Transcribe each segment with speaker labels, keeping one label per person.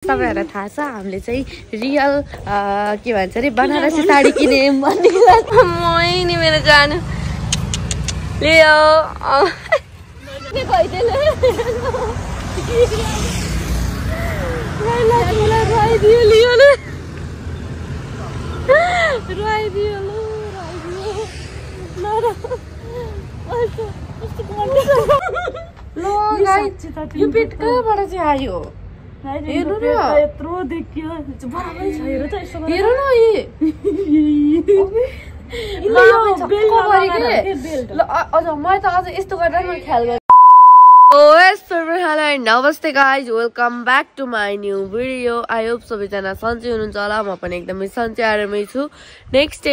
Speaker 1: तपाईहरुलाई थाहा छ हामीले चाहिँ रियल के भन्छ रे बनारसी साडी किने भन्ने मै नि मेरो जान लियो के भइदेल राइदियो लियो ल राइदियो ल गाइस यो पेट कहाँबाट चाहिँ आयो हेर्नु न यत्रो देखियो बराबरै छ हेर त यसो हेर न ल अझ म त अझ यस्तो गर्दा म ख्याल गर्छु नमस्ते guys welcome back to my new video I hope सबैजना सन्चै हुनुहुन्छ होला म पनि एकदमै सन्चै आरामै छु नेक्स्ट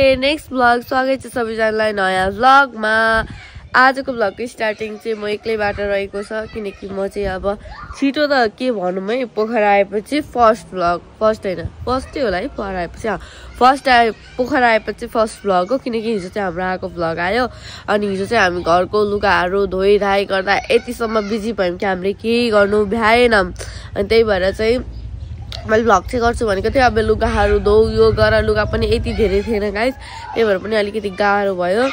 Speaker 1: भ्लग स्वागत छ सबैजनालाई नयाँ भ्लगमा आजको भ्लगको स्टार्टिङ चाहिँ म एक्लैबाट रहेको छ किनकि म चाहिँ अब छिटो त के भनौँ है पोखरा आएपछि फर्स्ट फर्स्टै होला है पोखरा आएपछि पोखरा आएपछि फर्स्ट भ्लग हो किनकि हिजो चाहिँ हाम्रो आएको भ्लग आयो अनि हिजो चाहिँ हामी घरको लुगाहरू धोइधाइ गर्दा यतिसम्म बिजी भयौँ कि हामीले केही गर्नु भ्याएनौँ अनि त्यही भएर चाहिँ मैले भ्लग चाहिँ गर्छु भनेको थिएँ अब लुगाहरू धो यो गर लुगा पनि यति धेरै थिएन गाइस त्यही भएर पनि अलिकति गाह्रो भयो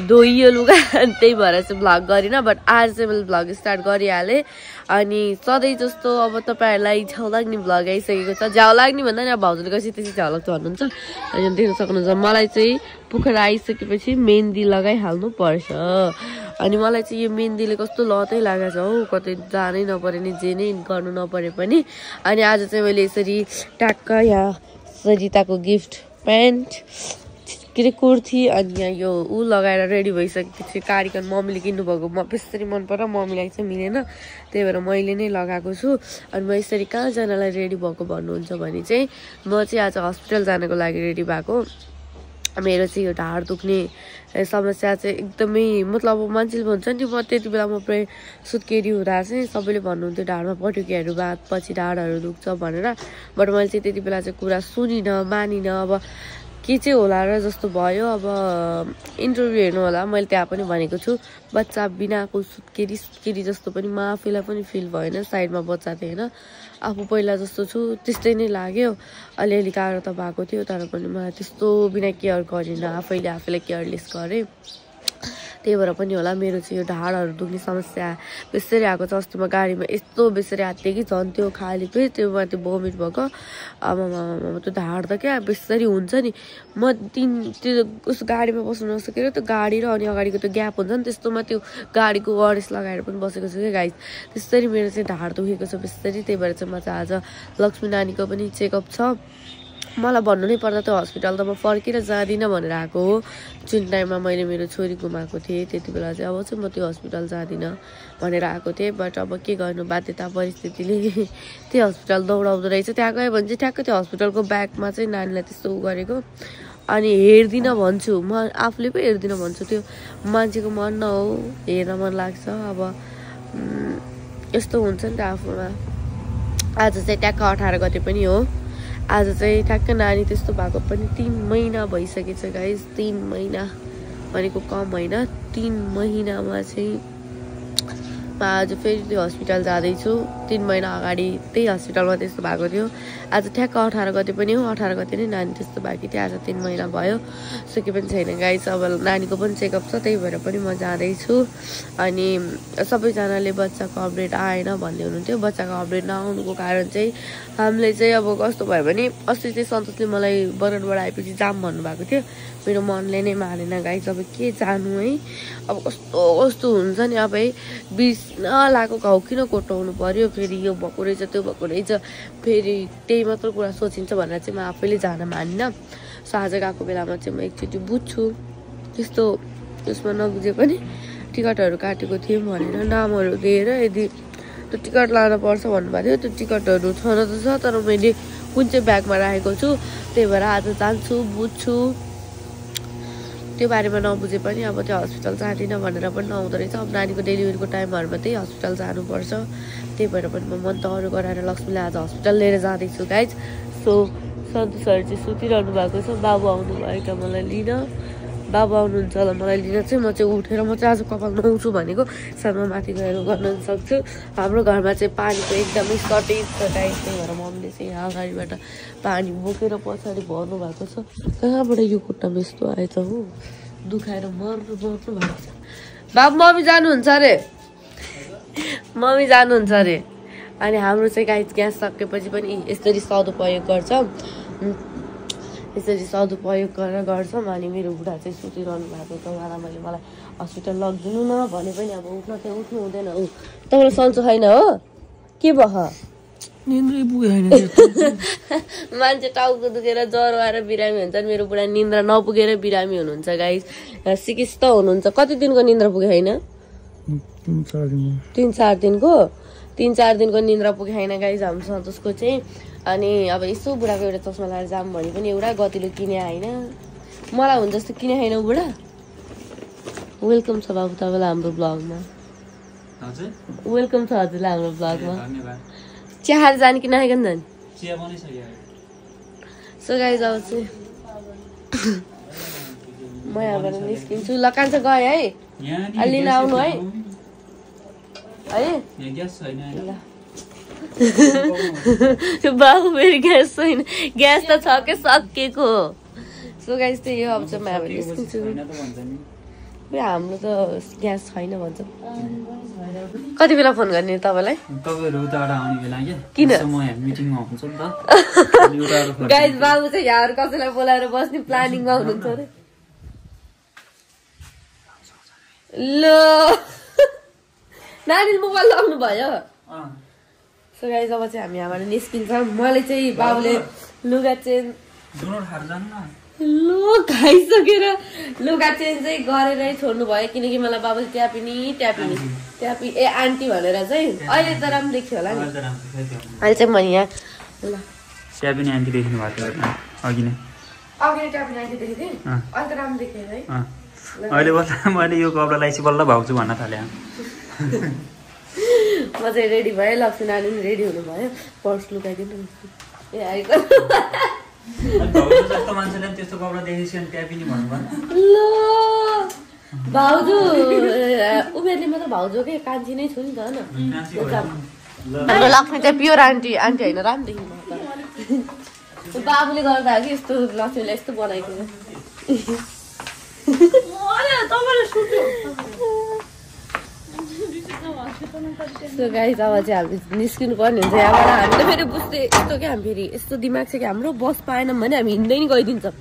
Speaker 1: धोइयो लुगा त्यही भएर चाहिँ भ्लग गरिनँ बट आज चाहिँ मैले भ्लग स्टार्ट गरिहालेँ अनि सधैँ जस्तो अब तपाईँहरूलाई झ्याउ लाग्ने भ्लग आइसकेको छ झ्याउ लाग्ने भन्दा नि अब भाउजूले कसै त्यसै झ्याउ लाग्छ भन्नुहुन्छ अनि देख्न सक्नुहुन्छ मलाई चाहिँ पोखरा आइसकेपछि मेहन्दी लगाइहाल्नु पर्छ अनि मलाई चाहिँ यो मेहन्दीले कस्तो लतै लागेको छ हौ कतै जानै नपरे नि जे नै गर्नु नपरे पनि अनि आज चाहिँ मैले यसरी ट्याक्क यहाँ सरिताको गिफ्ट प्यान्ट के अरे कुर्ती अनि यहाँ यो लगाएर रेडी भइसकेको थिएँ कार्डिगन मम्मीले किन्नुभएको म बेसरी मन पर्यो मम्मीलाई चाहिँ मिलेन त्यही भएर मैले नै लगाएको छु अनि म यसरी कहाँजनालाई रेडी भएको भन्नुहुन्छ भने चाहिँ म चाहिँ आज हस्पिटल जानको लागि रेडी भएको मेरो चाहिँ यो ढाड दुख्ने समस्या चाहिँ एकदमै मतलब मान्छेले भन्छ नि म त्यति बेला म सुत्केरी हुँदा चाहिँ सबैले भन्नुहुन्थ्यो ढाडमा पटुकीहरू पछि ढाडहरू दुख्छ भनेर बट मैले चाहिँ त्यति बेला चाहिँ कुरा सुनिनँ मानिनँ अब के चाहिँ होला र जस्तो भयो अब इन्टरभ्यू हेर्नु होला मैले त्यहाँ पनि भनेको छु बच्चा बिनाको सुत्केरी जस्तो पनि म आफैलाई पनि फिल भएन साइडमा बच्चा थिएँ होइन आफू पहिला जस्तो छु त्यस्तै नै लाग्यो अलिअलि गाह्रो त भएको थियो तर पनि मलाई त्यस्तो बिना केयर गरिनँ आफैलाई केयरलेस गरेँ त्यही भएर पनि होला मेरो चाहिँ यो ढाडहरू दुख्ने समस्या बेसरी आएको छ अस्ति म गाडीमा यस्तो बेसरी आत्थेँ कि झन् त्यो खाली पेट त्यो माथि भोमिट भएको अब त्यो ढाड त क्या बेसरी हुन्छ नि म त्यो उस गाडीमा बस्नु नसकेर त्यो गाडी र अनि अगाडिको त्यो ग्याप हुन्छ नि त्यस्तोमा त्यो गाडीको अरेस लगाएर पनि बसेको छु क्या गाइस त्यसरी मेरो चाहिँ ढाड दुखेको छ बेसरी त्यही भएर चाहिँ म चाहिँ आज लक्ष्मी नानीको पनि चेकअप छ मलाई भन्नु नै पर्दा त्यो हस्पिटल त म फर्केर जाँदिनँ भनेर आएको हो जुन टाइममा मैले मेरो छोरी गुमाएको थिएँ त्यति बेला चाहिँ अब चाहिँ म त्यो हस्पिटल जाँदिनँ भनेर आएको थिएँ बट अब के गर्नु बाध्यता परिस्थितिले त्यो हस्पिटल दौडाउँदो रहेछ त्यहाँ गयो भने चाहिँ ठ्याक्क त्यो हस्पिटलको ब्यागमा चाहिँ नानीलाई त्यस्तो गरेको अनि हेर्दिनँ भन्छु म आफूले पो हेर्दिनँ भन्छु त्यो मान्छेको मन न हो हेर्न मन लाग्छ अब यस्तो हुन्छ नि त आफूमा आज चाहिँ ट्याक्क 18 गते पनि हो आज चाहिँ ठ्याक्क नानी त्यस्तो भएको पनि 3 महिना भइसकेछ गाइस 3 महिना भनेको कम होइन 3 महिनामा चाहिँ म आज फेरि त्यो हस्पिटल जाँदैछु 3 महिना अगाडि त्यही हस्पिटलमा त्यस्तो भएको थियो आज ठ्याक्क 18 गते पनि हो 18 गते नै नानी त्यस्तो भएको थियो आज 3 महिना भयो सुके पनि छैन गाइस अब नानीको पनि चेकअप छ त्यही भएर पनि म जाँदैछु अनि सबैजनाले बच्चाको अपडेट आएन भन्दै हुनुहुन्थ्यो बच्चाको अपडेट नआउनुको कारण चाहिँ हामीले चाहिँ अब कस्तो भयो भने अस्ति चाहिँ सन्तोषले मलाई बरनबाट आएपछि जाम भन्नुभएको थियो मेरो मनले नै मानेन गाइस अब के जानु है अब कस्तो हुन्छ नि अब है बिस नलाएको घाउ किन कोटाउनु पर्यो फेरि यो भएको रहेछ त्यो भएको रहेछ फेरि त्यही मात्र कुरा सोचिन्छ भनेर चाहिँ म आफैले जान मानिनँ सो आज गएको बेलामा चाहिँ म एकचोटि बुझ्छु त्यस्तो त्यसमा नबुझे पनि टिकटहरू काटेको थियौँ भनेर नामहरू दिएर यदि त्यो टिकट लान पर्छ भन्नुभएको थियो त्यो टिकटहरू छन त छ तर मैले कुन चाहिँ ब्यागमा राखेको छु त्यही भएर आज जान्छु बुझ्छु त्यो बारेमा नबुझे पनि अब त्यो हस्पिटल जाँदिनँ भनेर पनि नहुँदो रहेछ अब नानीको डेलिभरीको टाइमहरूमा त्यही हस्पिटल जानुपर्छ त्यही भएर पनि म मन तहरू गराएर लक्ष्मीलाई आज हस्पिटल लिएर जाँदैछु गाइज सो सन्तोषहरू चाहिँ सुतिरहनु भएको छ बाबु आउनु भएका मलाई लिन बाबु आउनुहुन्छ होला मलाई लिन चाहिँ म चाहिँ उठेर म चाहिँ आज कपाल नुहाउँछु भनेको साथमा माथि गएर गर्न सक्छु हाम्रो घरमा चाहिँ पानीको एकदमै सर्टेज छ गाइस त्यही भएर मम्मीले चाहिँ यहाँ अगाडिबाट पानी बोकेर पछाडि भर्नु भएको छ कहाँबाट यो खुट्टामा यस्तो आएछ हो दुखाएर मर्नु भएको छ बाबु मम्मी जानुहुन्छ अरे मम्मी जानुहुन्छ अरे अनि हाम्रो चाहिँ गाइस ग्यास सकेपछि पनि यसरी सदुपयोग गर्छौँ यसरी सदुपयोग गरेर गर्छौँ अनि मेरो बुढा चाहिँ सुतिरहनु भएको छ उहाँलाई मैले मलाई हस्पिटल लगिदिनु न भने पनि अब उठ्न चाहिँ उठ्नु हुँदैन ऊ तपाईँलाई सन्चो छैन हो के भयो
Speaker 2: निन्द्रै पुगेन
Speaker 1: मान्छे टाउको दुखेर ज्वरो आएर बिरामी हुन्छ मेरो बुढा निन्द्रा नपुगेर बिरामी हुनुहुन्छ गाइस सिकिस्त हुनुहुन्छ कति दिनको निन्द्रा पुगे होइन 3-4 दिनको 3-4 दिनको निन्द्रा पुगे होइन गाइस हाम्रो सन्तोषको चाहिँ अनि अब यसो बुढाको एउटा चस्मा लगाएर जाऊँ भने पनि एउटा गतिलो किने होइन मलाई हुन्छ जस्तो किने होइन बुढा वेलकम छ बाबु तपाईँलाई हाम्रो ब्लगमा वेलकम छ हजुरलाई हाम्रो ब्लगमा चिया खाएर जाने कि नखाइकन जाने सो गाइस अब चाहिँ म यहाँबाट निस्किन्छु ल कान्छ गएँ है अलि लिन आउनु है बाबु फेरि ग्यास छैन ग्यास त छ के सकिएको सो गाइस त्यही हो अब चाहिँ म यहाँबाट निस्किन्छु हाम्रो त ग्यास छैन भन्छ कति बेला फोन गर्ने तपाईँलाई किन गाइस बाबु चाहिँ यहाँ कसैलाई बोलाएर बस्ने प्लानिङमा हुनुहुन्छ अरे ल नानी मोबाइल लाउनु भयो सो गाइस अब चाहिँ हामी यहाँबाट निस्किन्छौँ मैले चाहिँ बाबुले लुगा चेन्ज लो खाइसकेर लुगा चेन्ज चाहिँ गरेरै छोड्नु भयो किनकि मलाई बाबुले ट्यापी ए आन्टी भनेर चाहिँ अहिले त राम्रो देखियो होला नि अहिले चाहिँ म यहाँ ल
Speaker 2: ट्यापिनी आन्टी देख्नु भएको थियो अघि नै
Speaker 1: ट्यापिनी आन्टी देखेको थिएँ अहिले त राम्रो देखियो है
Speaker 2: अहिले बल्ल मैले यो कपडालाई चाहिँ बल्ल भाउछु भन्न थालेँ
Speaker 1: म चाहिँ रेडी भएँ लक्ष्मी नानी पनि रेडी हुनुभयो पर्स लुकाइदिनु ए आइको
Speaker 2: जस्तो मान्छेले त्यस्तो कपडा देखेपछि ट्यापिनी भन्नु भएन
Speaker 1: ल भाउजू उमेरले मात्र भाउजू के कान्छी नै छु नि त होइन लक्ष्मी चाहिँ प्योर आन्टी होइन राम्रो देखिनु बाबुले गर्दा कि यस्तो लक्ष्मीलाई यस्तो बनाइदिनु सो गाइस अब चाहिँ हामी निस्किनु पर्ने हुन्छ यहाँबाट हामी त फेरि बुझ्दै यस्तो क्या हामी फेरि यस्तो दिमाग छ कि हाम्रो बस पाएनौँ भने हामी हिँड्दै नि गइदिन्छौँ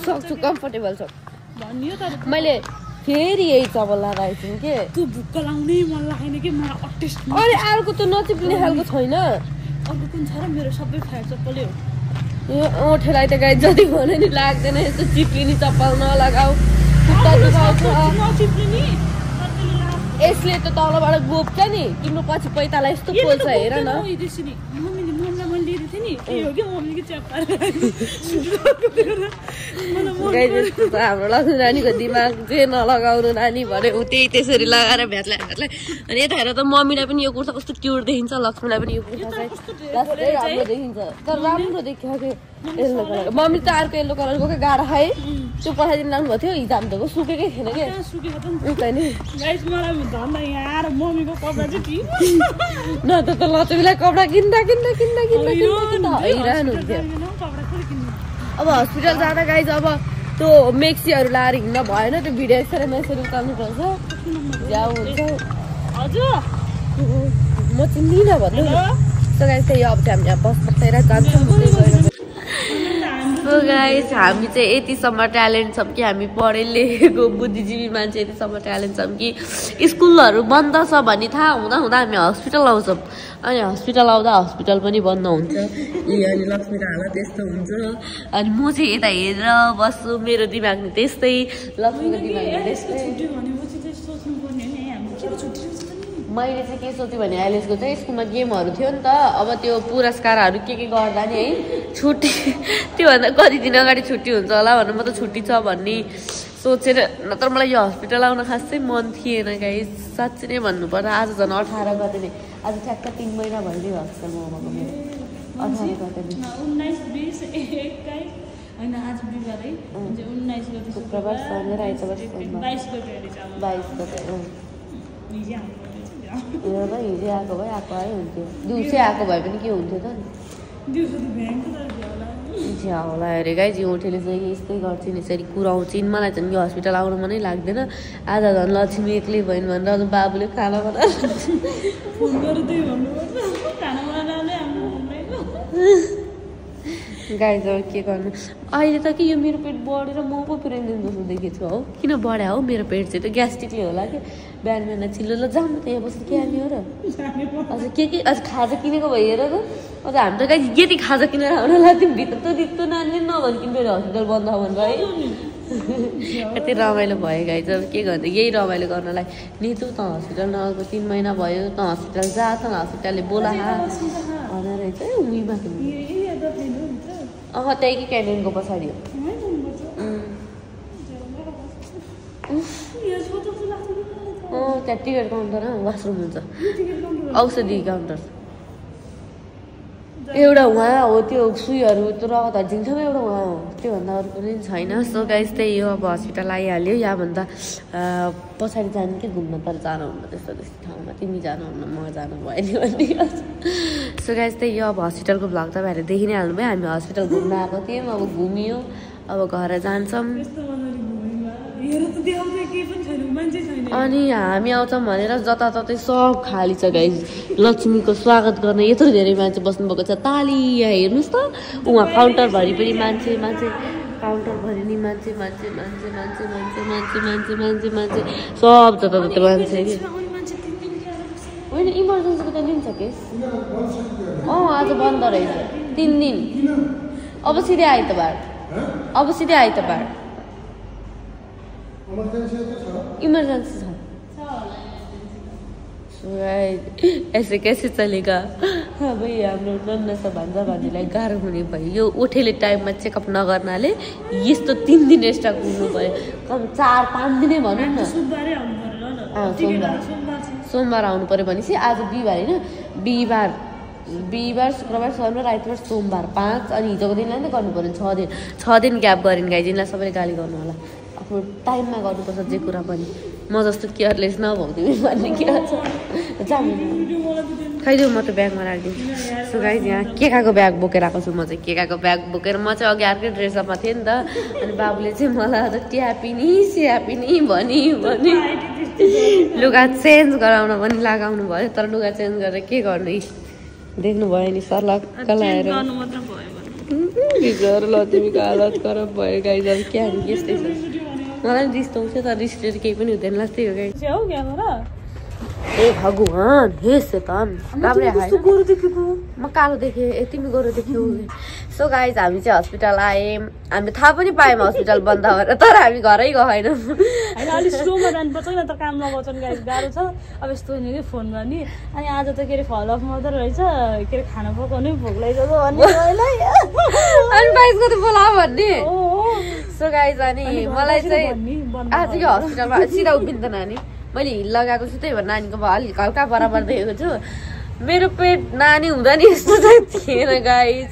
Speaker 1: सक्छु कम्फर्टेबल छ मैले फेरि यही चप्पल लगाएको छु के अरे अर्को त नचिप्लिने खालको छैन ओठेलाई त गाई जति भने नि लाग्दैन यस्तो चिप्लिने चप्पल नलगाऊ यसले त तलबाट गोप्छ नि तिम्रो पछि पैताला यस्तो पोल्छ हेर न हाम्रो लक्ष्मी नानीको दिमाग चाहिँ नलगाउनु नानी भने ऊ त्यही त्यसरी लगाएर भ्याट्ला अनि यता हेर त मम्मीलाई पनि यो कुर्ता कस्तो क्युट देखिन्छ लक्ष्मीलाई पनि यो कुर्ता चाहिँ राम्रो देखिन्छ तर राम्रो देखियो कि येल्लो कलर मम्मी त अर्को येल्लो कलरको के गाडा खाए त्यो पठाइदिनु लानुभएको थियो हिजो हामी त सुकेकै थिएन कि न त लक्ष्मीलाई कपडा किन्दा हैरान हुन्थ्यो अब हस्पिटल जाँदा गाइज अब त्यो मेक्सीहरू लाएर हिँड्न भएन त्यो भिडियो यसरी उताल्नु पर्छ जाऊ हुन्छ म चिन्दिनँ भन्नु सो गाइज त्यही अब चाहिँ हामी यहाँ बस बसेर जान्छौँ सो गाइज हामी चाहिँ यतिसम्म ट्यालेन्ट छौँ कि हामी पढे लेखेको बुद्धिजीवी मान्छे यतिसम्म ट्यालेन्ट छौँ कि स्कुलहरू बन्द छ भन्ने थाहा हुँदा हामी हस्पिटल आउँछौँ अनि हस्पिटल आउँदा हस्पिटल पनि बन्द हुन्छ अनि लक्ष्मीको हालत त्यस्तो हुन्छ अनि म चाहिँ यता हेरेर बस्छु मेरो दिमाग नि त्यस्तै लक्ष्मीको दिमाग त्यस्तै मैले चाहिँ के सोचेँ भने अहिलेको चाहिँ स्कुलमा गेमहरू थियो नि त अब त्यो पुरस्कारहरू के गर्दा नि है छुट्टी त्योभन्दा कति दिन अगाडि छुट्टी हुन्छ होला भनेर म त छुट्टी छ भन्ने सोचेर नत्र मलाई यो हस्पिटल आउन खासै मन थिएन गाइस साँच्चै नै भन्नुपर्दा आज झन् 18 गते नै आज ठ्याक्क 3 महिना भइदियो हस्पिटलमा आएको मेरो शुक्रबार शनिबार आइतबार सोमबार 22 गते हिजो आएको भए हुन्थ्यो दिउँसै आएको भए पनि के हुन्थ्यो त नि झ्याउला हेरे गाई जिउँठेले चाहिँ यस्तै गर्छिन् यसरी कुराउँछिन् मलाई झन् यो हस्पिटल आउनु मनै लाग्दैन आज झन् लक्ष्मी एक्लै भइन् भनेर अझ बाबुले खाना बनाएर गाई जब के गर्नु अहिले त कि यो मेरो पेट बढेर म पो प्रेग्नेन्ट जस्तो देखेको छु हौ किन बढ्यो हौ मेरो पेट चाहिँ त ग्यास्ट्रिकले होला कि बिहान बिहान चिल्लो ल जानु त यहाँ बसेर के हाल्ने हो र अझ के अझ खाजा किनेको भयो हेर त अझ हामी त गाई यति खाजा किनेर आउन लाग्थ्यौँ भित्र त दित्तो नानीले नभनिकन मेरो हस्पिटल बन्द भनेर है कति रमाइलो भयो गाई जब के गर्ने यही रमाइलो गर्नलाई नितु त हस्पिटल नगएको 3 महिना भयो त हस्पिटल जा त हस्पिटलले बोला भनेर चाहिँ उहीमा त्यही कि क्यान्टिनको पछाडि हो त्यहाँ टिकट काउन्टर वासरुम हुन्छ औषधि काउन्टर एउटा उहाँ हो त्यो सुईहरू त्यो रगतहरू झिङसँग एउटा उहाँ हो त्योभन्दा अरू कुनै छैन सो गाइस त्यही हो अब हस्पिटल आइहाल्यो याभन्दा पछाडि जानु के घुम्न तर जानुहुन्न त्यस्तो ठाउँमा तिमी जानुहुन्न म जानु भयो नि भन्ने सो गाइस त्यही हो अब हस्पिटलको भ्लग तपाईँहरूले देखि नै हाल्नुभयो हामी हस्पिटल घुम्न आएको थियौँ अब घुमियो अब घर जान्छौँ अनि हामी आउँछौँ भनेर जताततै सब खाली छ गाइस लक्ष्मीको स्वागत गर्न यत्रो धेरै मान्छे बस्नुभएको छ ताली यहाँ हेर्नुहोस् त उहाँ काउन्टरभरि पनि मान्छे काउन्टरभरि नि मान्छे सब जताततै मान्छे कि होइन इमर्जेन्सीको त लिन्छ के आज बन्द रहेछ 3 दिन अब सिधै आइतबार इमरजेंसी था ऐसे कैसे चलेगा हाँ भाइ हाम्रो नन्ना सब भन्दा भन्नेलाई गाह्रो हुने भयो यो उठेले टाइममा चेकअप नगर्नाले यस्तो 3 दिन एक्स्ट्रा घुम्नु भयो कम 4-5 दिनै भनौँ न सोमबार आउनु पर्यो भनेपछि आज बिहिबार होइन बिहिबार शुक्रबार शनिबार आइतबार सोमबार 5 अनि हिजोको दिनलाई नै गर्नु पर्यो 6 दिन ग्याप गरिन् गाइजिनलाई सबैले गाली गर्नु होला आफ्नो टाइममा गर्नुपर्छ जे कुरा पनि म जस्तो केयरलेस नभौ तिमी भन्ने के छ खाइदेऊ म त ब्यागमा राखिदिन्छु सो गाइज यहाँ केकाको ब्याग बोकेर आएको छु म चाहिँ केकाको ब्याग बोकेर म चाहिँ अघि अर्कै ड्रेसअपमा थिएँ नि त अनि बाबुले चाहिँ मलाई अझ ट्यापिनी स्यापिनी भनी लुगा चेन्ज गराउन पनि लगाउनु भयो तर लुगा चेन्ज गरेर के गर्नु देख्नु भयो नि सर्लक्क लगाएर लक्ष्मीको हालत खराब भयो गाइज अब क्या यस्तै छ मलाई रिस त आउँछ तर रिसले केही पनि हुँदैन लास्टै हो गाइज ए भगवान हे शैतान राम्रै आयो म कालो देखेँ तिमी गोरो देख्यौ सो गाइज हामी चाहिँ हस्पिटल आयौँ हामीले थाहा पनि पायौँ हस्पिटल बन्द भएर तर हामी घरै गएनौँ
Speaker 3: अलिक स्लोमा जानुपर्छ नि त काम लगाउँछन् गाइज गाह्रो छ अब यस्तो नि कि फोन गर्ने अनि आज त के अरे फल अफ मात्रै रहेछ के अरे खाना पकाउनै भोक लागिसक्यो भन्ने
Speaker 1: अनि बाइसको त बोला भन्ने सो गाइज अनि मलाई चाहिँ आज यो हस्पिटलमा सिधा उभिन्छ नानी मैले हिल लगाएको छु त्यही भएर नानीको अलिक हल्का बराबर देखेको छु मेरो पेट नानी हुँदा नि यस्तो चाहिँ थिएन गाइज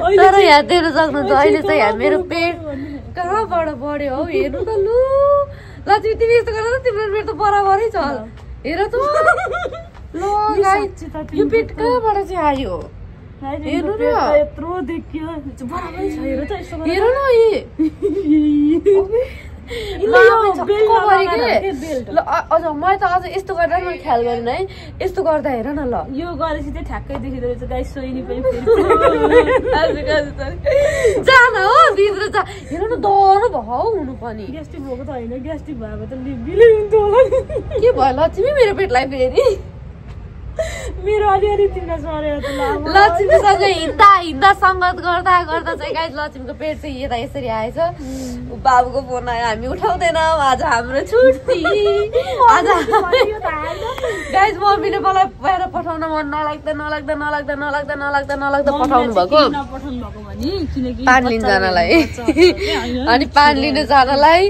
Speaker 1: तर यहाँ देख्न सक्नुहुन्छ अहिले चाहिँ यहाँ मेरो पेट कहाँबाट बढ्यो हौ हेर्नु त लु लक्ष्मी तिमी यस्तो गर्दा तिम्रो पेट त बराबरै छ हेर त ल गाइज यो पेट कहाँबाट चाहिँ आयो हेर्नु न
Speaker 3: यत्रो देखियो बराबरै छ हेर त यसो
Speaker 1: हेर न अझ मैले त अझ यस्तो गर्दा मैले ख्याल गरेन है यस्तो गर्दा हेर न ल
Speaker 3: यो गरेपछि चाहिँ ठ्याक्कै देखिँदो रहेछ गाई सोइनी पनि
Speaker 1: जान हो भित्र जा हेर न डह्रो भयो हुनु पनि
Speaker 3: ग्यास्ट्रिक भएको त होइन ग्यास्ट्रिक भयो भने त बिलै हुन्थ्यो होला
Speaker 1: के भयो लक्ष्मी मेरो पेटलाई फेरि
Speaker 3: मेरो अलिअलि तिमीलाई सरेर त
Speaker 1: लक्ष्मीसँग हिँड्दा सङ्गत गर्दा चाहिँ गाइज लक्ष्मीको पेट चाहिँ यता यसरी आएछ बाबुको फोन आयो हामी उठाउँदैनौँ आज हाम्रो छुट्टी आज गाइस मम्मीले मलाई बाहिर पठाउन मन नलाग्दा पठाउनु भएको पानी लिन जानलाई अनि पानी लिन जानलाई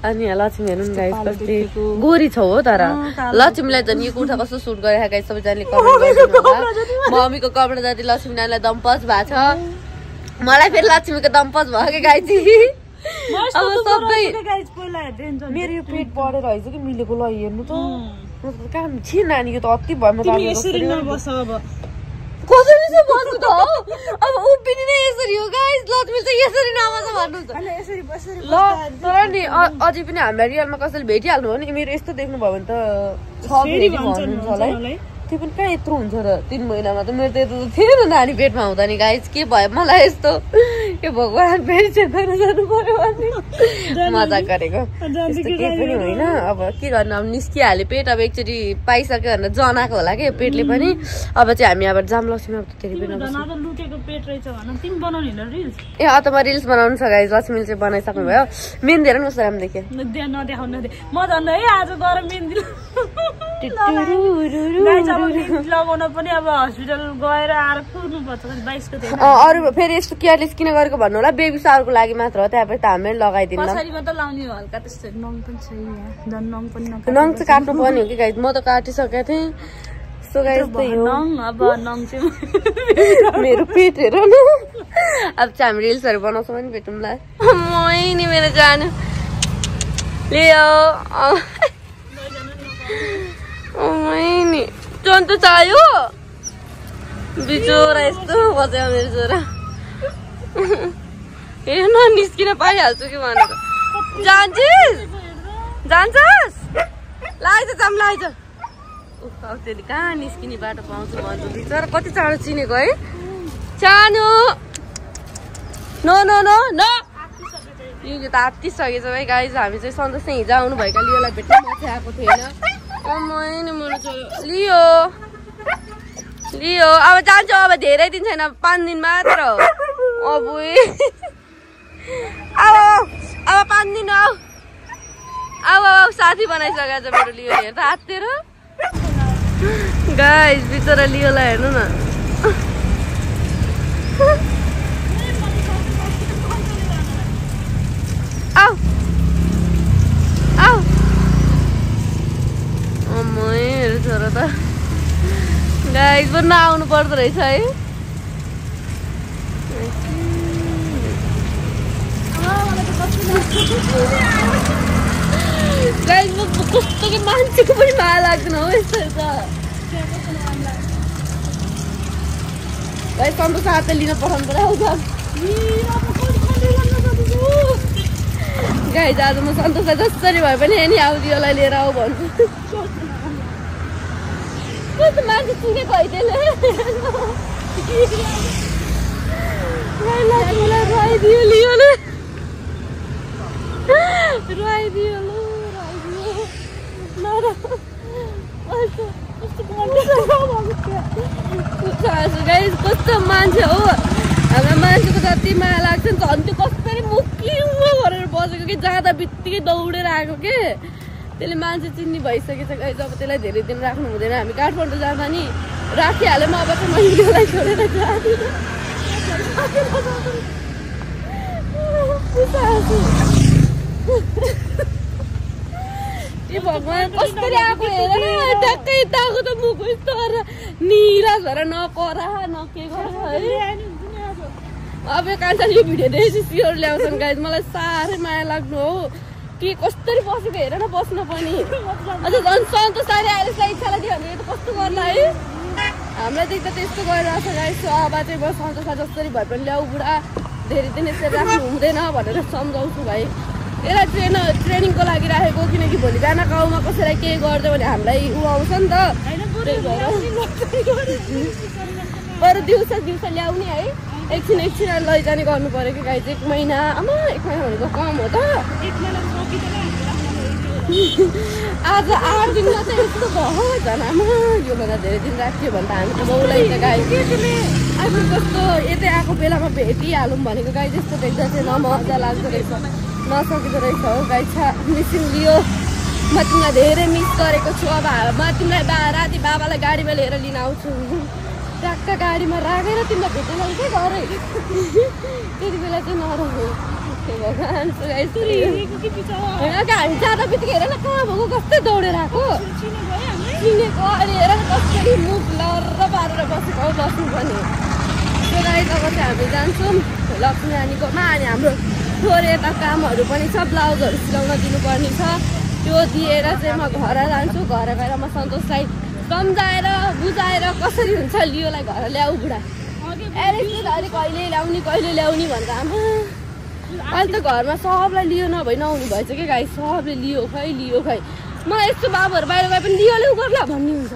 Speaker 1: अनि लक्ष्मी हेर्नु नि गाइस कति गोरी छ हो तर लक्ष्मीलाई त यो कुर्ता कस्तो सुट गरेको गाइस सबैजनाले कमेन्ट गरिदिनु होला मम्मीको कपडा जति लक्ष्मी नानीलाई दम्पस भएको छ मलाई फेरि लक्ष्मीको दम्पस भयो के गाइस अब सबै मेरो यो पेट बढेर रहेछ कि मिलेको ल हेर्नु त काम छ नानी यो त अति भयो
Speaker 3: कसरी चाहिँ बस्नु त
Speaker 1: अब उभिने नै यसरी हो गाइस लक्ष्मी चाहिँ यसरी नबस भन्नुहुन्छ ल तर नि अझै पनि हामीलाई रियलमा कसैले भेटिहाल्नु हो नि मेरो यस्तो देख्नुभयो भने त छ भन्नुहुन्छ होला है त्यो पनि कहाँ यत्रो हुन्छ र 3 महिनामा त मेरो त यत्रो थिएन नानी पेटमा हुँदा नि गाइस के भयो मलाई यस्तो यो भगवान् फेरि चेक गर्न जानु पर्यो भने मजा गरेको त्यस्तो केही पनि होइन अब के गर्नु अब निस्किहाल्यो पेट अब एकचोटि पाइसक्यो भनेर जनाएको होला कि पेटले पनि अब चाहिँ हामी अब जाम लक्ष्मी अब त्यति पनि ए त म रिल्स बनाउनु छ गाइस लक्ष्मीले चाहिँ बनाइसक्नु भयो मेहन्दी हेर न कस्तो राम्रो देखेँ
Speaker 3: लगाउन पनि अब हस्पिटल गएर आएर कुर्नुपर्छ 22 को दिन
Speaker 1: अरु फेरि यस्तो केयरलेस किन गरेको भन्नु होला बेबी सावरको लागि मात्र हो त्यहाँ त हामीले लगाइदिनु
Speaker 3: पछाडीमा त लाउने हल्का त्यस्तो नङ पनि छैन झन् नङ पनि
Speaker 1: नङ चाहिँ काट्नु पर्ने हो कि गाइस म त काटिसकेको थिएँ सो गाइस त यो
Speaker 3: नङ अब नङ चाहिँ
Speaker 1: मेरो पेट हेर न अब चाहिँ हामी रिल्सहरु बनाउँछौँ नि भेटौँला मै नि मेरो जानु लियो नि चन्तो चाहियो बिचोरा यस्तो बस्यो मेरो छोरा हेर्न निस्किन पाइहाल्छु कि भनेर जान्छस् लाइज जाम लाइज त्यसले कहाँ निस्किने बाटो पाउँछु भन्छु बिचरा कति चाँडो चिनेको है सानो नो नो नो नो यो त आत्तिसकेछ है गाइज हामी चाहिँ सन्तोष चाहिँ हिजो आउनु भएका लियोलाई भेट्न माथि आएको थिएन मैले मेरो छोरो लियो अब जान्छु अब धेरै दिन छैन 5 दिन मात्र हो अब अब 5 दिन अब साथी बनाइसकेको छ मेरो लियो हेर त हातेर गाइस बिचरा लियोलाई हेर्नु न आऊ आऊ मेरो छोरा त गाइस पनि नआउनु पर्दो रहेछ है गाइस म कस्तो कि मान्छेको पनि माया लाग्दैन हो यस्तो त गाइस सन्तोष हातले लिन पठाउनु पर्यो गाइस आज म सन्तोषलाई जसरी भए पनि नि आउदियोलाई लिएर आऊ भन्छु कस्तो मान्छे चिनेको है त्यसले रुवाइदियो लियोले रुवाइदियो गाइस कस्तो मान्छे हो हाम्रो मान्छेको जति माया लाग्छ नि झन् त्यो कसरी मुक्की गरेर बसेको कि जाँदा बित्तिकै दौडेर आएको के त्यसले मान्छे चिन्ने भइसकेछ गाइस अब त्यसलाई धेरै दिन राख्नु हुँदैन हामी काठमाडौँ जाँदा नि राखिहाल्यो म अब चाहिँ महिलालाई छोडेर जाँदिनँ ए भगवान् कसरी आएको हेर न ट्याक्कै यताको त मुख यस्तो गरेर निराश भएर नकरा न के गर्छ है अब यो कान्छाले यो भिडियो देखेपछि सियोर ल्याउँछन् गाइस मलाई साह्रै माया लाग्नु हो के कसरी बसेको हेर न बस्न पनि अझ झन् सन्तोष सारी अहिले इच्छालाई दियो भने त कस्तो गर्ला है हामीलाई देख्दा त्यस्तो गरिरहेको छ गाइस अब चाहिँ म सन्तोषलाई जसरी भए पनि ल्याऊ बुढा धेरै दिन यसरी राख्नु हुँदैन भनेर सम्झाउँछु भाइ यसलाई ट्रेनिङको लागि राखेको किनकि भोलि बिहान गाउँमा कसैलाई केही गरिदियो भने हामीलाई ऊ आउँछ नि त बरु दिउँसो ल्याउने है एकछिन लैजाने गर्नु पर्यो कि गाई चाहिँ 1 महिना आमा 1 महिना भनेको कम हो त आज 8 दिनमा चाहिँ यस्तो भयो झन् आमा योभन्दा धेरै दिन राखियो भने त हामी त बाउलाई त गाई आफू कस्तो यतै आएको बेलामा भेटिहालौँ भनेको गाई त्यस्तो देख्दा चाहिँ न मजा लाग्दो रहेछ नसकिँदो रहेछ हो गाई छ मिसिङ लियो म तिमीलाई धेरै मिस गरेको छु। अब म तिमीलाई राति बाबालाई गाडीमा लिएर लिन आउँछु। ट्याक्क गाडीमा राखेर तिमीलाई भेट्नलाई के गरे त्यति बेला चाहिँ नरहु। भगवान् हामी जाँदा बित्तिकै हेर न कहाँ भएको कस्तै दौडेर आएको चिनेको। अनि हेर न कसरी मुख लर पारेर बसेको बस्नुपर्ने। त्यो गाडी अब चाहिँ हामी जान्छौँ लक्ष्मी नानीकोमा। अनि हाम्रो थोरै यता कामहरू पनि छ, ब्लाउजहरू सिलाउन दिनुपर्ने छ। त्यो दिएर चाहिँ म घर जान्छु। घर गएर म सन्तोषलाई सम्झाएर बुझाएर कसरी हुन्छ लियोलाई घर ल्याऊ बुढा। अहिले कहिले ल्याउने भनेर आमा अहिले त घरमा सबलाई लियो नभई नहुने भएछ कि गाई। सबले लियो खै म यस्तो बाबुहरू बाहिर गए पनि लियोले उ गर्ला भन्ने हुन्छ।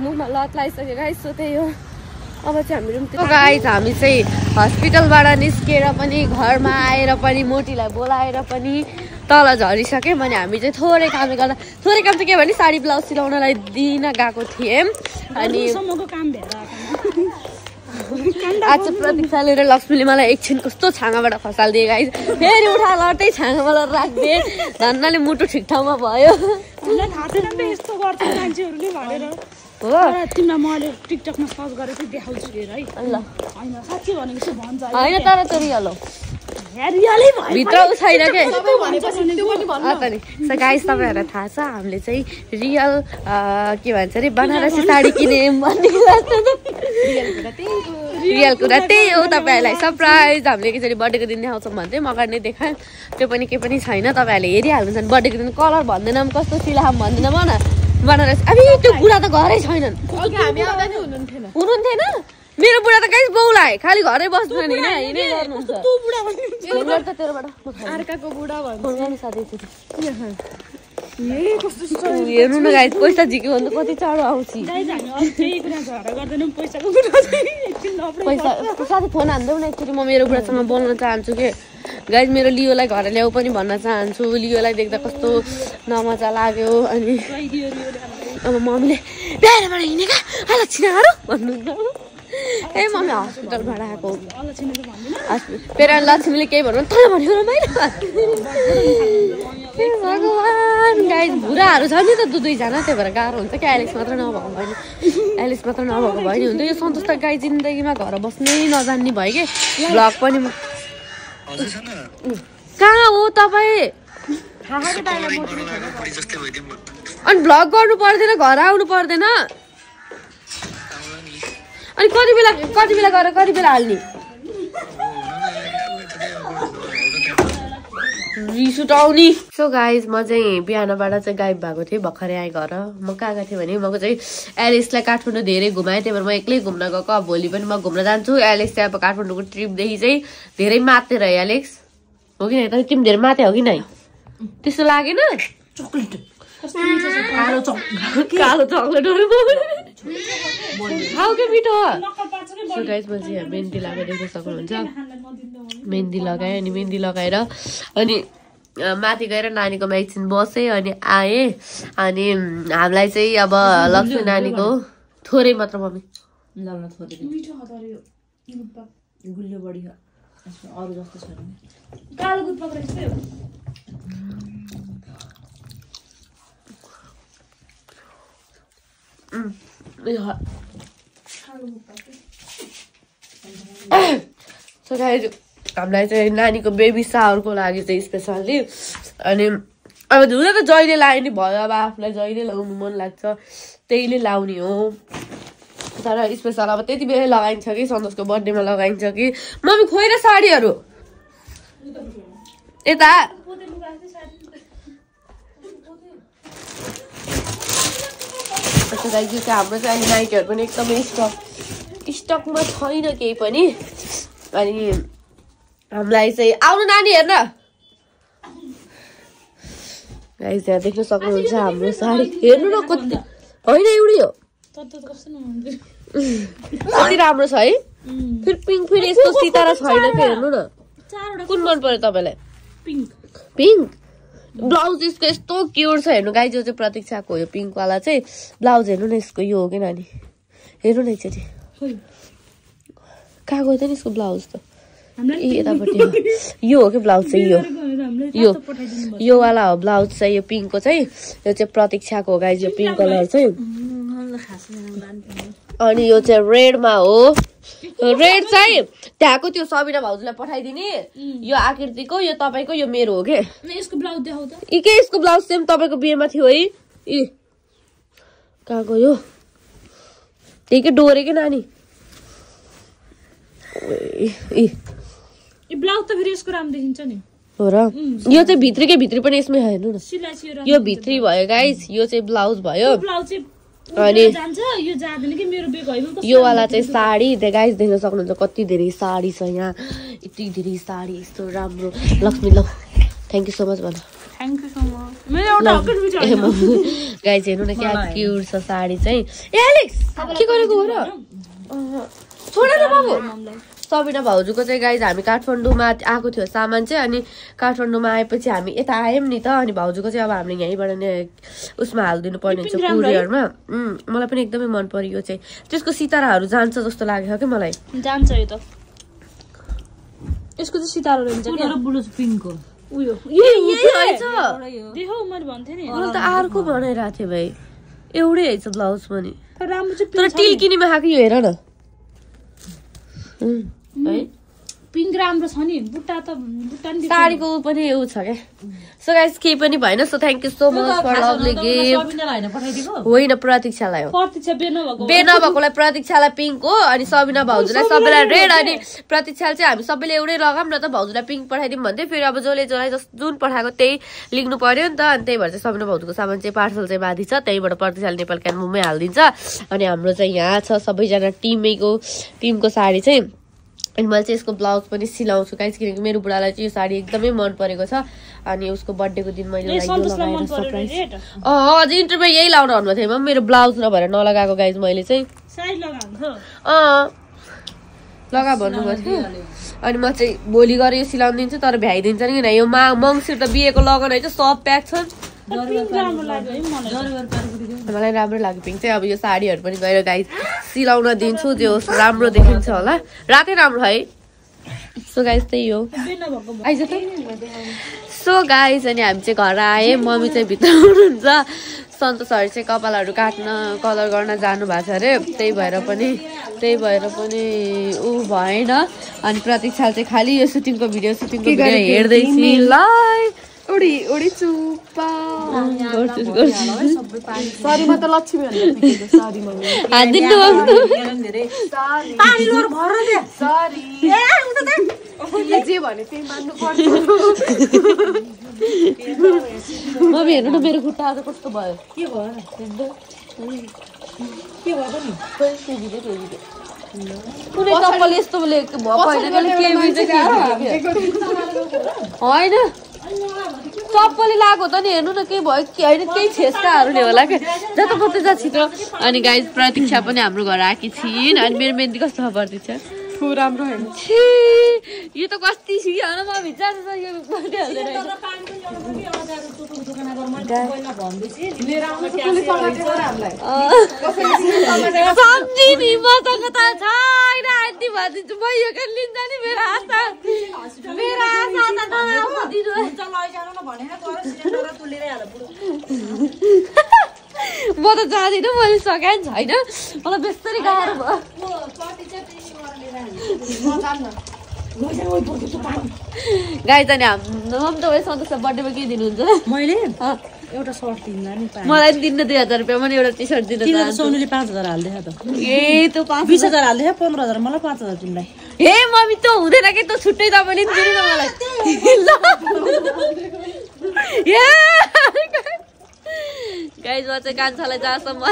Speaker 1: मुखमा लत लगाइसक्यो गाई। सो त्यही हो। अब चाहिँ हाम्रो गाइज हामी चाहिँ हस्पिटलबाट निस्केर पनि घरमा आएर पनि मोटीलाई बोलाएर पनि तल झरिसक्यौँ। अनि हामी चाहिँ थोरै काम गर्दा थोरै काम चाहिँ के भने साडी ब्लाउज सिलाउनलाई दिन गएको थियौँ। अनि आज प्रतीक्षाले र लक्ष्मीले मलाई एकछिन कस्तो छाँगाबाट खसालिदिए गाइज। फेरि उठा लट्टै छाँगाबाट राखिदिए। धन्नाले मुटु ठिक ठाउँमा भयो। हो
Speaker 3: तिमीलाई मैले टिकटकमा सर्च गरेर चाहिँ देखाउँछु हेर है। ल हैन साच्चै भनेको छु भन्छ
Speaker 1: हैन तर त्यो रियल हो।
Speaker 3: रियलै भयो
Speaker 1: भित्र उ छैन के नि। सो गाइस तपाईहरुलाई थाहा छ हामीले चाहिँ रियल के भन्छ रे बनारसी साडी किन्यौं भन्ने रियल कुरा त्यही हो। तपाईहरुलाई सरप्राइज हामीले एकचोटि बर्थडेको दिन देखाउँछौँ भन्दै म अगाडि नै देखाएँ। त्यो पनि के पनि छैन। तपाईहरुले हेरिहाल्नुहुन्छ नि बर्थडेको दिन कलर भन्दैनौँ कस्तो सिलाम भन्दैनौँ न बनारसी। अब त्यो बुढा त घरै छैनन्।
Speaker 3: हामी आउँदा नि
Speaker 1: हुनुहुन्थेन। मेरो बुढा त गाइस बौलाए खाली घरै बस्दैन नि हिँडै गर्नुहुन्छ।
Speaker 3: तँ बुढा भन्नु
Speaker 1: त तेरोबाट
Speaker 3: अर्काको बुढा भन्नु
Speaker 1: फोन गर्नु साथै
Speaker 3: ए कस्तो
Speaker 1: हेर्नु न गाइस पैसा झिक्यो भने कति चाँडो आउँछ।
Speaker 3: गाइस हामी अब त्यही कुरा झगडा गर्दैनौँ पैसाको कुरा चाहिँ एकछिन नपरे
Speaker 1: पैसा साथै फोन हान्देऊ न एकचोटि। म मेरो बुढासँग बोल्न चाहन्छु के गाइस। मेरो लियोलाई घर ल्याऊ पनि भन्न चाहन्छु। लियोलाई देख्दा कस्तो नमजा लाग्यो। अनि अब मम्मीले बिहारबाट हिँडेका अलक्षिणाहरू भन्नुहुन्छ। ए मम्मी हस्पिटलबाट आएको फेरि लक्ष्मीले केही भन्नु तँलाई भनेको र मैले भगवान् गाइस बुढाहरू छ नि त दुईजना त्यही भएर गाह्रो हुन्छ क्या। एलेक्स मात्र नभएको भएन एलेक्स मात्र नभएको भए नि हुन्थ्यो। यो सन्तोष त गाई जिन्दगीमा घर बस्नै नजान्ने भयो कि भ्लग पनि कहाँ हो तपाईँ? अनि भ्लग गर्नु पर्दैन घर आउनु पर्दैन? अनि कति बेला गरेर कति बेला हाल्ने? रिस उठाउने। सो गाइज म चाहिँ बिहानबाट चाहिँ गायब भएको थिएँ। भर्खरै आएँ घर। म कहाँ गएको थिएँ भने म चाहिँ एलिसलाई काठमाडौँ धेरै घुमाएँ। त्यही भएर म एक्लै घुम्न गएको। अब भोलि पनि म घुम्न जान्छु। एलेक्स चाहिँ अब काठमाडौँको ट्रिपदेखि चाहिँ धेरै मात्ते रह्यो। एलेक्स हो कि नै? तिमी धेरै माते हो कि नै? त्यस्तो लागेन?
Speaker 3: चकलेट
Speaker 1: कालो चकलेटहरू खाऊ के मिठो हो। सो गाइस म चाहिँ मेहन्दी लगाएको देख्न सक्नुहुन्छ। मेहन्दी लगाएँ। अनि मेहन्दी लगाएर अनि माथि गएर नानीकोमा एकछिन बसेँ अनि आएँ। अनि हामीलाई चाहिँ अब लक्ष्मी नानीको थोरै मात्र मम्मी
Speaker 3: गुलियो बढी अरू जस्तो छैन। कालो दुध पक्रेको
Speaker 1: सो गाइस हामीलाई चाहिँ नानीको बेबी सावरको लागि चाहिँ स्पेसल्ली अनि अब हुन त जहिले लाए नि भयो। अब आफूलाई जहिले लगाउनु मन लाग्छ त्यहीले लाउने हो। तर स्पेसल अब त्यति बेलै लगाइन्छ कि सन्तोषको बर्थडेमा लगाइन्छ कि। मम्मी खोइ र साडीहरू यता हाम्रो चाहिँ अहिले नाइटीहरू पनि एकदमै स्टकमा छैन केही पनि। अनि हामीलाई चाहिँ आउनु नानी हेर्न गाइस यहाँ देख्न सक्नुहुन्छ हाम्रो साडी। हेर्नु न कति होइन एउटै हो कति राम्रो छ है। फेरि पिङ्क फेरि यस्तो सितारा छैन कि हेर्नु न। कुन मन पर्यो तपाईँलाई? पिङ्क ब्लाउज यसको यस्तो क्युट छ हेर्नु गाइस। यो चाहिँ प्रतीक्षाको हो यो पिङ्कवाला चाहिँ ब्लाउज। हेर्नु न यसको यो हो कि नानी हेर्नु न एकचोटि कहाँ गयो त नि यसको ब्लाउज त यतापट्टि यो हो कि ब्लाउज चाहिँ यो वाला हो ब्लाउज चाहिँ यो पिङ्कको चाहिँ यो चाहिँ प्रतीक्षाको हो गाइज यो पिङ्क कलर चाहिँ अनि यो चाहिँ रेडमा हो रेड चाहिँ त्यहाँको त्यो सबिना भाउजूलाई पठाइदिने यो आकृतिको यो तपाईँको यो मेरो हो के
Speaker 3: यसको ब्लाउज देखाउ त
Speaker 1: यसको ब्लाउज चाहिँ तपाईँको बिहेमा थियो है कहाँ गयो त्यही के डोरेकै नानी
Speaker 3: ब्लाउज त फेरि यसको राम्रो देखिन्छ नि
Speaker 1: हो र यो चाहिँ भित्रीकै भित्री पनि यसमै हेर्नु न यो भित्री भयो गाइस यो चाहिँ ब्लाउज भयो अनि यो वाला चाहिँ साडी गाइस देख्न सक्नुहुन्छ कति धेरै साडी छ यहाँ यति धेरै साडी यस्तो राम्रो लक्ष्मी ल थ्याङ्क यू सो मच भन गाइस हेर्नु न क्या क्युट छ साडी चाहिँ ए एलेक्स के गरेको हो र छोड न बाबु सबिना भाउजूको चाहिँ गाइज हामी काठमाडौँमा आएको थियो सामान चाहिँ अनि काठमाडौँमा आएपछि हामी यता आयौँ नि त अनि भाउजूको चाहिँ अब हामीले यहीँबाट नै उसमा हालिदिनु पर्ने हुन्छ कुरियरमा मलाई पनि एकदमै मन पर्यो यो चाहिँ त्यसको सिताराहरू जान्छ जस्तो लाग्यो कि मलाई
Speaker 3: जान्छ यो त यसको चाहिँ सितारा रहन्छ के ब्लुज पिङ्कको उयो देखाउ मैले भन्थे नि
Speaker 1: मलाई त अर्को बनाइरहेको थिएँ भाइ एउटै हैछ ब्लाउज पनि तर टिल्किनीमा खाएको यो हेर न
Speaker 3: पिङ्क राम्रो छ नि बुट्टा त बुट्टा नि
Speaker 1: साडीको पनि यो छ क्या सो गाइस केही पनि भएन so thank you so much for lovely gift होइन प्रतीक्षालाई हो बे नभएकोलाई प्रतीक्षालाई पिङ्क हो अनि सबिना भाउजूलाई सबैलाई रेड अनि प्रतीक्षालाई चाहिँ हामी सबैले एउटै लगाम न त भाउजूलाई पिङ्क पठाइदिउँ भन्थ्यो फेरि अब जसले जुन पठाएको त्यही लिनु पर्यो नि त अनि त्यही भएर चाहिँ सबिना भाउजूको सामान चाहिँ पार्सल चाहिँ बाँधी छ त्यहीबाट प्रतीक्षाले नेपाल काठमाडौँमै हालिदिन्छ अनि हाम्रो चाहिँ यहाँ छ सबैजना टिमको साडी चाहिँ अनि मैले चाहिँ यसको ब्लाउज पनि सिलाउँछु गाइस किनकि मेरो बुढालाई चाहिँ यो साडी एकदमै मन परेको छ अनि उसको बर्थडेको दिन मैले अझै इन्टरभ्यू यही लाउनु भन्नुभएको थिएँ मेरो ब्लाउज नभएर नलगाएको गाइस मैले चाहिँ लगा भन्नुभएको थियो अनि म चाहिँ भोलि गएर यो सिलाउनु दिन्छु तर भ्याइदिन्छ नि किन यो मङ्सिर त बिहेको लगन है सब प्याक छ मलाई राम्रो लाग्यो पिङ्क चाहिँ अब यो साडीहरू पनि गएर गाइस सिलाउन दिन्छु जो राम्रो देखिन्छ होला रातै राम्रो है सो गाइस त्यही हो आइज त सो गाइस अनि हामी चाहिँ घर आएँ मम्मी चाहिँ भित्र हुनुहुन्छ सन्तोषहरू चाहिँ कपालहरू काट्न कलर गर्न जानु भएको छ अरे त्यही भएर पनि ऊ भएन अनि प्रतीक्षा चाहिँ खालि यो सुटिङको भिडियो हेर्दैछु ल ओडी चुप्पा
Speaker 4: सरीमा त लक्ष्मी जे भने त्यही मान्नु पर्छ
Speaker 1: मम्मी हेर्नु न मेरो खुट्टा आज कस्तो भयो
Speaker 3: के भयो
Speaker 1: कुनै चप्पल यस्तो होइन चप्पलले लगाएको त नि हेर्नु न केही भयो कि होइन केही छेस्काहरूले होला क्या जतापत्तै जा छिटो अनि गाइस प्रतीक्षा पनि हाम्रो घर आएकी छिन् अनि मेरो मेहन्दी कस्तो छ प्रतीक्षा
Speaker 4: राम्रो
Speaker 1: यो त कति सिक्यो म भित्र सम्झि नि मसँग त छैन आन्टी भनिदिन्छु म यो के लिन्छ नि मेरो आशा म त जाँदिनँ मैले सघाएँ नि छैन मलाई बेस्तरी गाह्रो भयो गाई जाने हाम्रो त सन्तोष बर्थडेमा के दिनुहुन्छ
Speaker 3: मैले एउटा सर्ट दिँदा नि
Speaker 1: मलाई दिन्न 2000 रुपियाँ पनि एउटा टी सर्ट दिनु
Speaker 3: सोनुले 5000 हाल्दै त
Speaker 1: ए त
Speaker 3: 20000 हाल्दै 15000 मलाई 5000 तिमीलाई
Speaker 1: हे मम्मी त हुँदैन के त छुट्टै तपाईले नि दिनु न मलाई गाइस म चाहिँ कान्छालाई जासम्म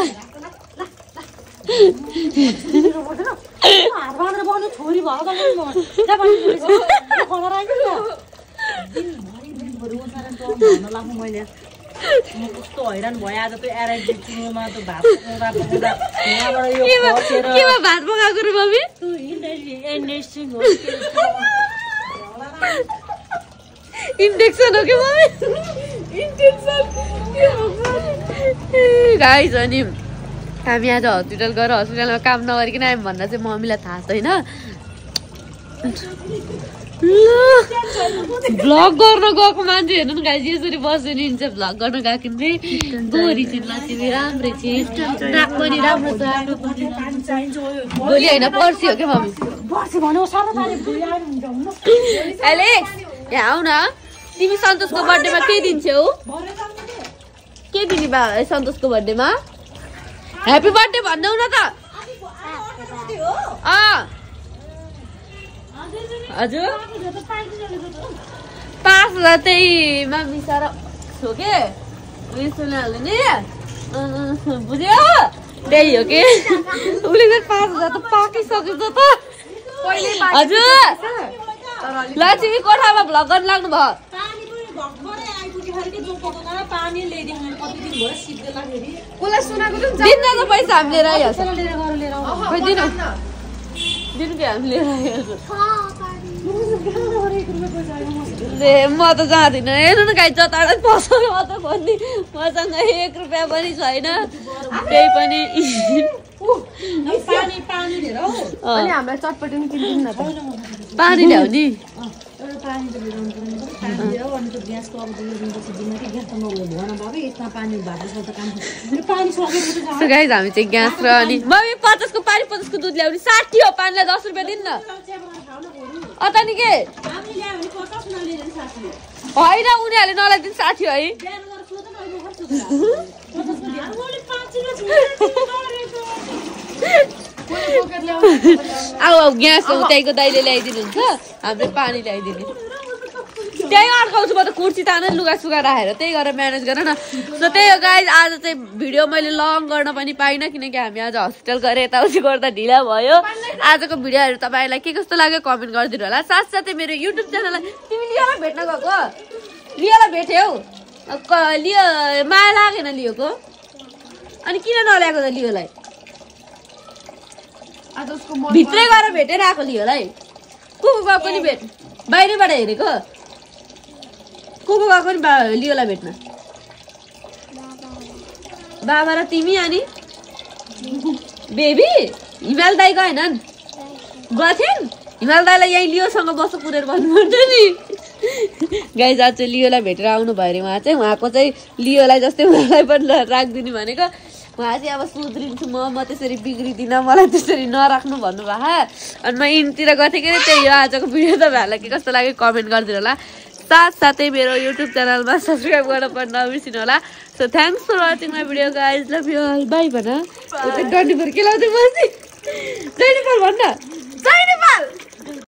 Speaker 3: छोरी भयो कस्तो हैरान भयो आज त्यो एराइमा त्यो भात
Speaker 1: भात पकाएको रे मम्मी इन्जेक्सन हो कि मम्मी गाइस अनि हामी आज हस्पिटल गएर हस्पिटलमा काम नगरिकन आयौँ भन्दा चाहिँ मम्मीलाई थाहा छैन भ्लग गर्न गएको मान्छे हेर्नु न गाइस यसरी बसेर हिँड्छ भ्लग गर्न गएको नि गोरी छिन् लक्ष्मी राम्रै छिन् नाक पनि राम्रो छ भोलि होइन पर्सि हो क्या मम्मी एलेक्स यहाँ आऊ न तिमी सन्तोषको बर्थडेमा के दिन्छौ के दिने बाबालाई सन्तोषको बर्थडेमा ह्याप्पी बर्थडे भन्नु न त हजुर 5,000 त्यही मामी सारा हो के हाल्ने नि बुझ्यो त्यही हो कि उसले 5,000 त पाकिसकेको त हजुर लक्ष्मी कोठामा भ्लग गर्न लाग्नु भयो दिन्न त पैसा हामी लिएर आइहाल्छ दिनु कि हामी लिएर आइहाल्छ म त जाँदिनँ हेर्नु न गाई जताडा पसल म त भन्ने मसँग 1 रुपियाँ पनि छैन त्यही पनि
Speaker 4: हामीलाई चटपटी पनि किनिदिनु न त
Speaker 1: पानी ल्याउने गाइज हामी चाहिँ ग्यास र अनि मम्मी 50 को पानी 50 को दुध ल्याउने 60 हो पानीलाई 10 रुपियाँ दिन्न अता नि के होइन उनीहरूले नल्याइदिनु 60 है अब ग्यास त्यहीको दाइले ल्याइदिनुहुन्छ हामीले पानी ल्याइदिने त्यही अड्काउँछु म त कुर्सी ताने लुगा सुगा राखेर त्यही गरेर म्यानेज गर न सो त्यही हो गाइज आज चाहिँ भिडियो मैले लङ गर्न पनि पाइनँ किनकि हामी आज हस्पिटल गएर यताउति गर्दा ढिला भयो आजको भिडियोहरू तपाईँलाई के कस्तो लाग्यो कमेन्ट गरिदिनु होला साथसाथै मेरो युट्युब च्यानललाई तिमी लियोलाई भेट्न गएको लियोलाई भेट्यौ लियो माया लागेन लियोको अनि किन नल्याएको त लियोलाई भित्रै गएर भेटेर आएको लियोलाई को गएको नि भेट बाहिरबाट हेरेको को गएको नि लियोलाई भेट्न बाबा र तिमी अनि बेबी हिमाल दाइ गएनन् गएथेन् हिमाल दाइलाई यहीँ लियोसँग बस्नु पुरेर भन्नुपर्छ नि गाइज आज चाहिँ लियोलाई भेटेर आउनु भयो अरे उहाँ चाहिँ उहाँको चाहिँ लियोलाई जस्तै उहाँलाई पनि राखिदिनु भनेको उहाँ चाहिँ अब सुध्रिन्छु म त्यसरी बिग्रिदिनँ मलाई त्यसरी नराख्नु भन्नुभयो अनि म इनतिर गएको थिएँ कि त्यही हो आजको भिडियो तपाईँहरूलाई के कस्तो लाग्यो कमेन्ट गरिदिनु होला साथसाथै मेरो युट्युब च्यानलमा सब्सक्राइब गर्न पनि नबिर्सिनु होला so thanks for watching my video guys love you all bye भन डन्डीफोर के लाउँदै बस्ने डन्डीफोर भन्न